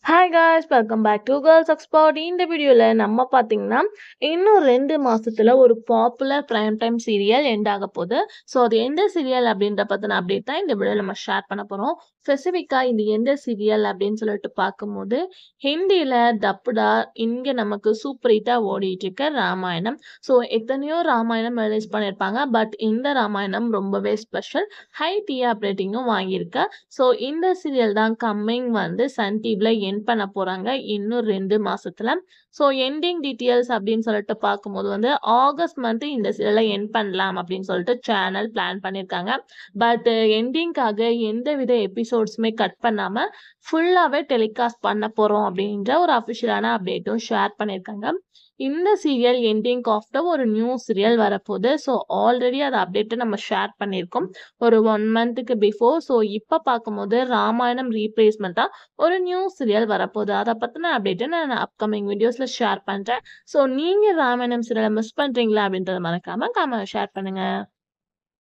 Hi guys welcome back to girls expert. இந்த வீடியோவில் நம்ம பார்த்தீங்கன்னா இன்னும் 2 மாசத்துல ஒரு popular prime time serial end ஆக போகுது. ஸோ அது எந்த சீரியல் அப்படின்ற பற்றின அப்டேட் தான் இந்த வீடியோவில் நம்ம ஷேர் பண்ண போகிறோம். ஸ்பெசிஃபிக்காக இது எந்த சீரியல் அப்படின்னு சொல்லிட்டு பார்க்கும்போது ஹிந்தியில் டப்புடா இங்கே நமக்கு சூப்பர் ஹிட்டாக ஓடிட்டு இருக்க ராமாயணம். ஸோ எத்தனையோ ராமாயணம் ரிலீஸ் பண்ணியிருப்பாங்க, பட் இந்த ராமாயணம் ரொம்பவே ஸ்பெஷல், ஹை டிஆர் ரேட்டிங்கும் வாங்கியிருக்கு. ஸோ இந்த சீரியல் தான் கம்மிங் சன் டிவில எண்ட் பண்ண போறாங்க இன்னும் 2 மாசத்துல. ஸோ எண்டிங் டீட்டெயில்ஸ் அப்படின்னு சொல்லிட்டு பார்க்கும்போது ஆகஸ்ட் மந்த் இந்த சீரியலை எண்ட் பண்ணலாம் அப்படின்னு சொல்லிட்டு சேனல் பிளான் பண்ணியிருக்காங்க. பட் எண்டிங்காக எந்த வித எபிசோட்ஸுமே கட் பண்ணாம ஃபுல்லாவே டெலிகாஸ்ட் பண்ண போறோம் அப்படின்ற ஒரு அஃபிஷியலான அப்டேட்டும் ஷேர் பண்ணியிருக்காங்க. இந்த சீரியல் எண்டிங் ஆஃப்டர் ஒரு நியூ சீரியல் வரப்போகுது. ஸோ ஆல்ரெடி அதை அப்டேட்டை நம்ம ஷேர் பண்ணியிருக்கோம் ஒரு 1 மந்த்துக்கு பிஃபோர். ஸோ இப்போ பார்க்கும்போது ராமாயணம் ரீப்ளேஸ்மெண்ட்டாக ஒரு நியூ சீரியல் வரப்போகுது. அதை பற்றின அப்டேட்டை நான் அப்கமிங் வீடியோஸில் ஷேர் பண்ணுறேன். ஸோ நீங்கள் ராமாயணம் சீரியலை மிஸ் பண்ணுறீங்களா அப்படின்றத மறக்காமல் ஷேர் பண்ணுங்கள்.